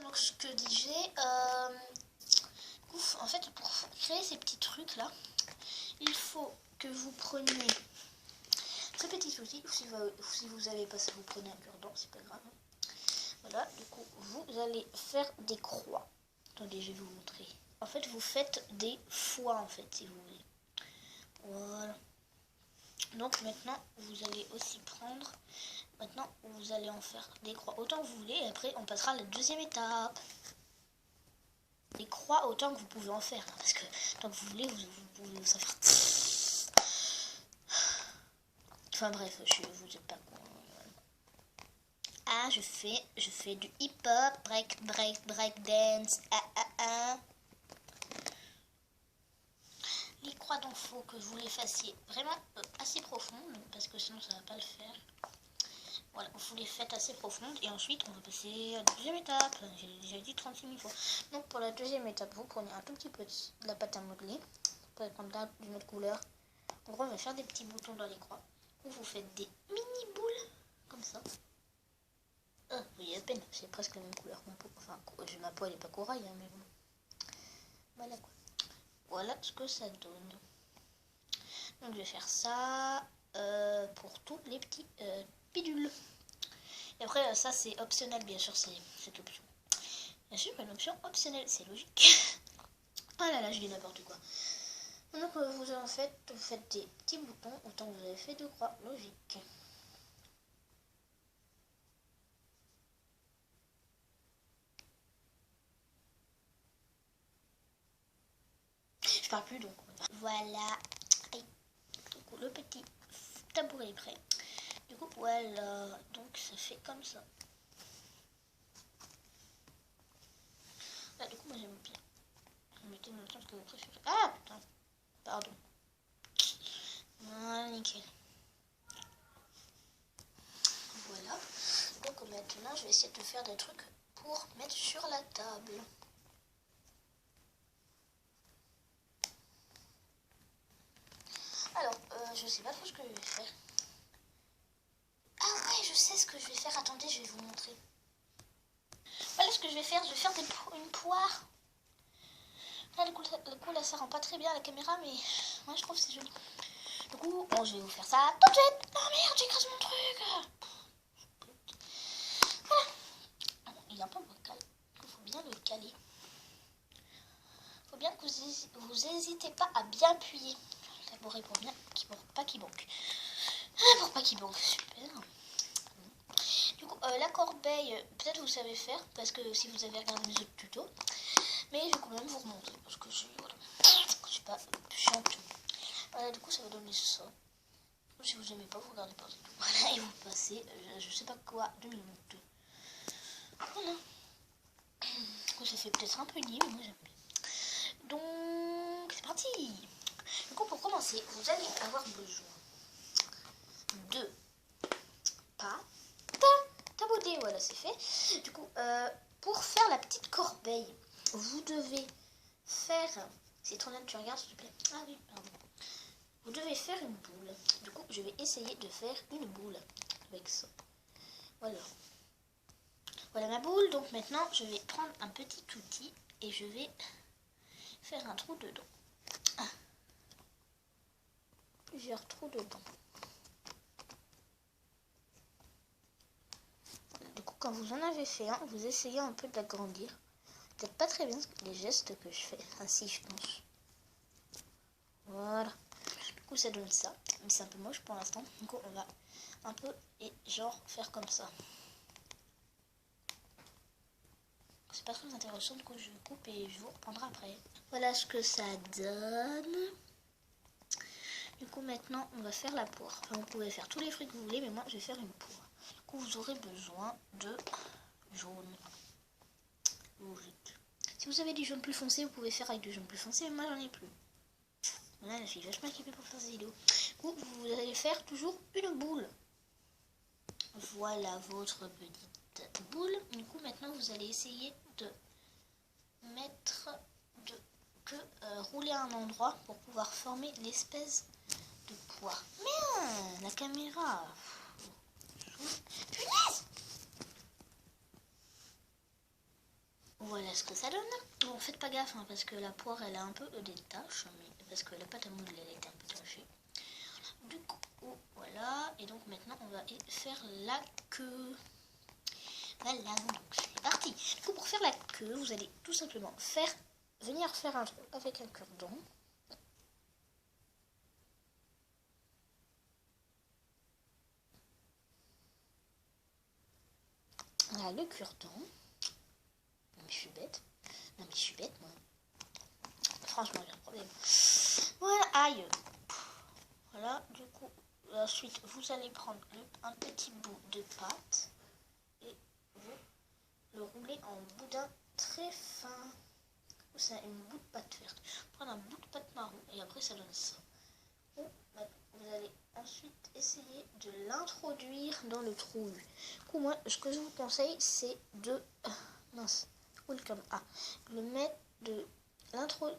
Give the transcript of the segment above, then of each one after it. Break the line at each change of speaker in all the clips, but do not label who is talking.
Donc ce que disais, en fait pour créer ces petits trucs là, il faut que vous preniez ce petit outil. Si vous avez pas ça, vous prenez un cure-dent, c'est pas grave. Voilà, du coup vous allez faire des croix. Attendez, je vais vous montrer. En fait vous faites des foies en fait si vous voulez. Voilà. Donc maintenant vous allez aussi prendre, maintenant vous allez en faire des croix autant que vous voulez, et après on passera à la deuxième étape. Des croix autant que vous pouvez en faire, parce que tant que vous voulez vous pouvez vous en faire. Enfin bref, vous êtes pas con. Ah, je fais du hip-hop, break dance. Les croix, donc faut que vous les fassiez vraiment assez profondes, parce que sinon ça va pas le faire. Voilà, vous les faites assez profondes et ensuite on va passer à la deuxième étape. J'ai déjà dit 36 000 fois. Donc pour la deuxième étape, vous prenez un tout petit peu de la pâte à modeler. Vous pouvez prendre d'une autre couleur. En gros, on va faire des petits boutons dans les croix. Ou vous faites des mini boules, comme ça. Vous voyez à peine, c'est presque la même couleur que ma peau. Enfin, ma peau elle est pas corail, hein, mais bon. Voilà quoi. Voilà ce que ça donne. Donc je vais faire ça pour tous les petits pidules. Et après ça c'est optionnel bien sûr, c'est cette option. Bien sûr une option optionnelle, c'est logique. Ah là là, je dis n'importe quoi. Donc vous faites des petits boutons autant que vous avez fait de croix, logique. Je parle plus donc. Voilà. Donc, le petit tabouret est prêt. Du coup voilà, donc ça fait comme ça. Là du coup moi j'aime bien. Je mettais dans le sens que vous préférez. Ah putain, pardon. Voilà, nickel. Voilà. Donc maintenant je vais essayer de faire des trucs pour mettre sur la table. Alors, je sais pas trop ce que je vais faire. Ah ouais, je sais ce que je vais faire. Attendez, je vais vous montrer. Voilà ce que je vais faire. Je vais faire une poire. Là, le coup, là, ça rend pas très bien à la caméra, mais moi, je trouve que c'est joli. Du coup, bon, je vais vous faire ça tout de suite. Oh merde, j'écrase mon truc. Voilà. Bon, il est un peu bancal. Il faut bien le caler. Il faut bien que vous n'hésitez pas à bien appuyer. Tabouret pour bien, pour pas qu'il banque. Ah, pour pas qu'il banque, super. Du coup, la corbeille, peut-être vous savez faire, parce que si vous avez regardé mes autres tutos, mais je vais quand même vous remontrer, parce que je suis pas chiante. Voilà, du coup, ça va donner ça. Si vous n'aimez pas, vous regardez pas, c'est tout. Voilà, et vous passez, je sais pas quoi, 2 minutes. Voilà. Du coup, ça fait peut-être un peu lié, mais moi j'aime bien. Donc, c'est parti. Du coup, pour commencer, vous allez avoir besoin de pâte. Taboudé, voilà, c'est fait. Du coup, pour faire la petite corbeille, vous devez faire... C'est trop bien, tu regardes s'il te plaît. Ah oui, pardon. Vous devez faire une boule. Du coup, je vais essayer de faire une boule avec ça. Voilà. Voilà ma boule. Donc maintenant, je vais prendre un petit outil et je vais faire un trou dedans. Plusieurs trous dedans. Du coup, quand vous en avez fait un, vous essayez un peu d'agrandir. Peut-être pas très bien les gestes que je fais. Ainsi, je pense. Voilà. Du coup, ça donne ça. Mais c'est un peu moche pour l'instant. Du coup, on va un peu et genre faire comme ça. C'est pas très intéressant. Du coup, je coupe et je vous reprendrai après. Voilà ce que ça donne. Du coup, maintenant, on va faire la poire. Enfin, vous pouvez faire tous les fruits que vous voulez, mais moi, je vais faire une poire. Du coup, vous aurez besoin de jaune. Logique. Si vous avez du jaune plus foncé, vous pouvez faire avec du jaune plus foncé, mais moi, j'en ai plus. Voilà, la fille vachement équipée pour faire ces vidéos. Du coup, vous allez faire toujours une boule. Voilà votre petite boule. Du coup, maintenant, vous allez essayer de mettre rouler à un endroit pour pouvoir former l'espèce de poire. Mais la caméra. Punaise! voilà ce que ça donne. Bon, faites pas gaffe, hein, parce que la poire, elle a un peu des taches, mais parce que la pâte à moudre, elle était un peu tachée. Du coup, voilà. Et donc maintenant, on va faire la queue. Voilà, donc c'est parti. Du coup, pour faire la queue, vous allez tout simplement venir faire un trou avec un cure-dent. Voilà, le cure-dent. Non, mais je suis bête. Non, mais je suis bête, moi. Franchement, j'ai un problème. Voilà, aïe. Voilà, du coup, ensuite, vous allez prendre un petit bout de pâte et vous le rouler en boudin très fin. C'est une bout de pâte verte. Prendre un bout de pâte marron et après, ça donne ça. Vous allez ensuite essayer de l'introduire dans le trou. Du coup, moi, ce que je vous conseille, c'est de... mince. Le mettre de l'introduire.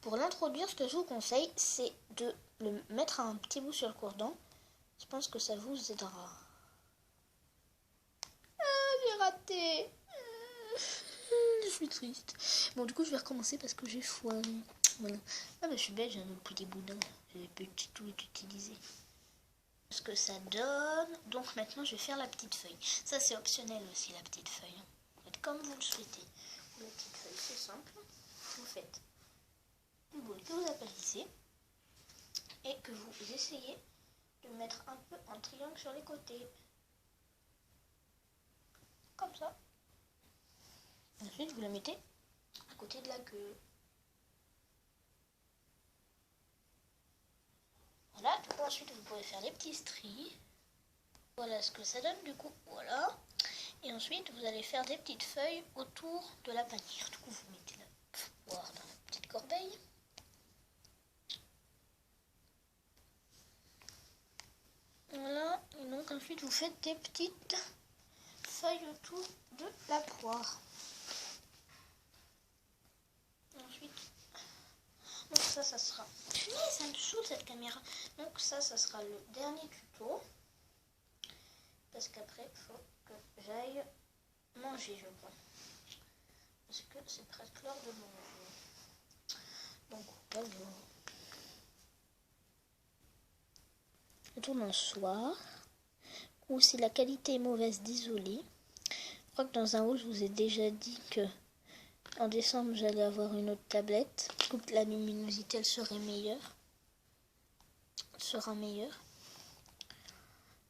Pour l'introduire, ce que je vous conseille, c'est de le mettre un petit bout sur le cure-dent. Je pense que ça vous aidera. Ah, j'ai raté. Je suis triste. Bon, du coup, je vais recommencer parce que j'ai foiré. Voilà. Ah, bah, je suis belle, j'ai un petit boudin. J'ai tout utilisé. Ce que ça donne. Donc, maintenant, je vais faire la petite feuille. Ça, c'est optionnel aussi, la petite feuille. Faites comme vous le souhaitez. La petite feuille, c'est simple. Vous faites une boule que vous aplatissez et que vous essayez de mettre un peu en triangle sur les côtés. Comme ça. Ensuite, vous la mettez à côté de la queue. Voilà, du coup, ensuite, vous pouvez faire des petits stries. Voilà ce que ça donne, du coup, voilà. Et ensuite, vous allez faire des petites feuilles autour de la panière. Du coup, vous mettez la poire dans la petite corbeille. Voilà, et donc ensuite, vous faites des petites feuilles autour de la poire. Ensuite, donc ça sera... Punaise, ça me saoule cette caméra. Donc ça sera le dernier tuto. Parce qu'après, il faut que j'aille manger, je crois. Parce que c'est presque l'heure de manger. Donc, bonjour. Je tourne un soir. Ou si la qualité est mauvaise, désolé. Je crois que dans un haut, je vous ai déjà dit que en décembre, j'allais avoir une autre tablette. Donc la luminosité, elle serait meilleure. Sera meilleure.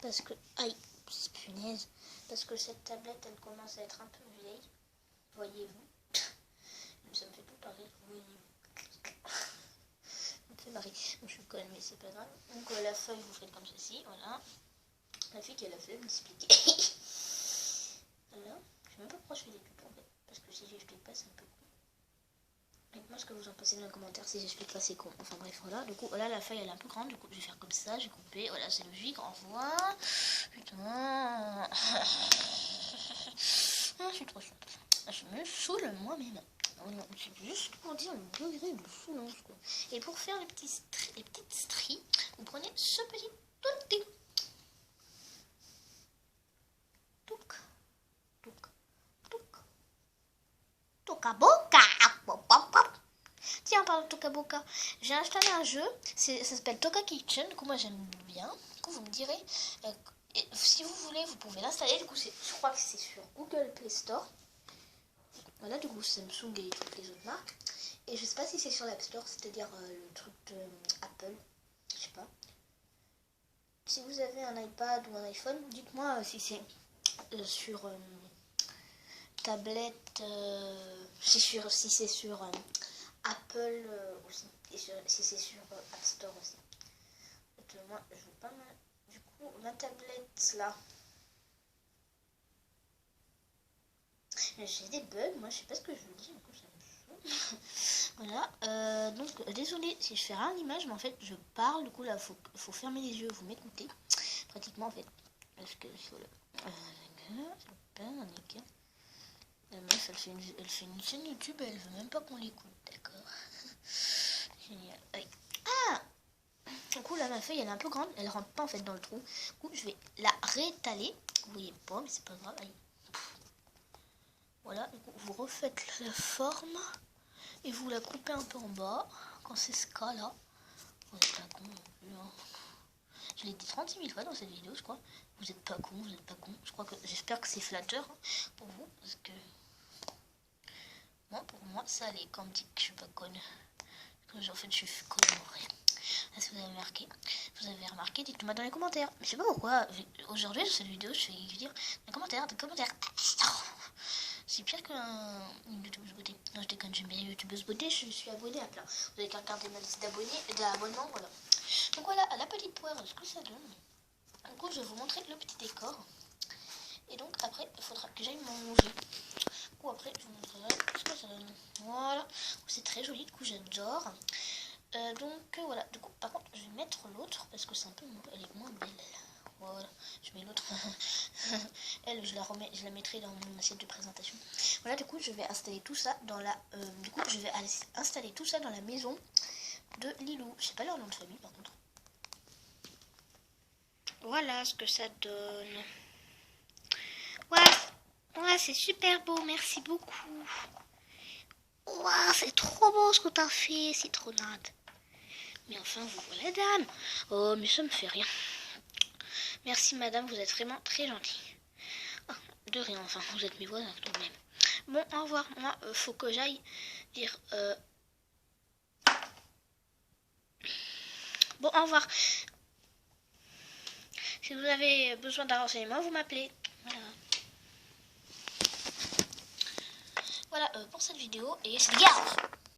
Parce que... Aïe, punaise. Parce que cette tablette, elle commence à être un peu vieille. Voyez-vous. Ça me fait tout parler. Voyez-vous. Ça me fait marrer. Donc, je suis conne, mais c'est pas grave. Donc la feuille, vous faites comme ceci. Voilà. La fille qui a la flemme d'expliquer. Voilà. Je sais même pas pourquoi je fais des tutos en fait. Parce que si j'explique pas, c'est un peu con. Dites-moi ce que vous en pensez dans les commentaires. Si j'explique pas, c'est con. Enfin bref, voilà. Du coup, voilà, la feuille elle est un peu grande. Du coup, je vais faire comme ça. J'ai coupé. Voilà, c'est logique. Au revoir. Putain. Ah, je suis trop chiante. Je me saoule moi-même. C'est juste pour dire le degré de saoulance, quoi. Et pour faire les petites stries, vous prenez ce petit outil. Touc, touc, touc. Toca boca. Tiens, parle de Toca Boca. J'ai installé un jeu, ça s'appelle Toca Kitchen. Du coup, moi j'aime bien. Du coup, vous me direz, si vous voulez, vous pouvez l'installer. Du coup, je crois que c'est sur Google Play Store. Voilà, du coup, Samsung et toutes les autres marques. Et je sais pas si c'est sur l'App Store, c'est-à-dire le truc de Apple. Je sais pas. Si vous avez un iPad ou un iPhone, dites-moi si c'est sur tablette, si c'est sur Apple aussi, et si c'est sur App Store aussi. Moi, je veux pas mal. Du coup, ma tablette là. J'ai des bugs, moi je sais pas ce que je vous dis, du coup ça me saoule. Voilà, donc désolé si je fais rien d'image, mais en fait je parle, du coup là faut fermer les yeux, vous m'écoutez, pratiquement en fait. Parce que voilà. La meuf elle fait une chaîne YouTube, elle veut même pas qu'on l'écoute, d'accord. Génial. Oui. Ah, du coup là ma feuille elle est un peu grande, elle rentre pas en fait dans le trou. Du coup je vais la réétaler. Vous voyez pas, mais c'est pas grave. Aïe. vous refaites la forme et vous la coupez un peu en bas quand c'est ce cas là. Vous êtes pas con non plus, hein. Je l'ai dit 36 000 fois dans cette vidéo, je crois. Vous êtes pas con, vous êtes pas con. J'espère que c'est flatteur, hein, pour vous, parce que moi, pour moi, ça allait quand on me dit que je suis pas conne. En fait, je suis conne en vrai. Est-ce que vous avez remarqué, dites-le-moi dans les commentaires. Mais je sais pas pourquoi, aujourd'hui, dans cette vidéo, je vais dire des commentaires. C'est pire qu'une youtubeuse beauté. Non, je déconne, j'aime bien une youtubeuse beauté, je suis abonnée à plein. Vous avez qu'à regarder ma liste d'abonnements, voilà. Donc voilà, à la petite poire, ce que ça donne. Du coup, je vais vous montrer le petit décor. Et donc, après, il faudra que j'aille manger. Ou après, je vous montrerai ce que ça donne. Voilà, c'est très joli, du coup, j'adore. Donc voilà, du coup par contre je vais mettre l'autre parce que c'est un peu, elle est moins belle elle. Voilà, je mets l'autre. Elle je la mettrai dans mon assiette de présentation. Voilà, du coup je vais installer tout ça dans la installer tout ça dans la maison de Lilou. Je sais pas leur nom de famille par contre. Voilà ce que ça donne. Ouais, c'est super beau, merci beaucoup. Waouh, c'est trop beau ce que t'as fait, citronnade. Mais enfin, vous voilà, dame. Oh, mais ça me fait rien. Merci, madame, vous êtes vraiment très gentille. Oh, de rien, enfin, vous êtes mes voisins tout de même. Bon, au revoir. Moi, faut que j'aille dire... Bon, au revoir. Si vous avez besoin d'un renseignement, vous m'appelez. Voilà. Voilà pour cette vidéo. Et c'est gaffe.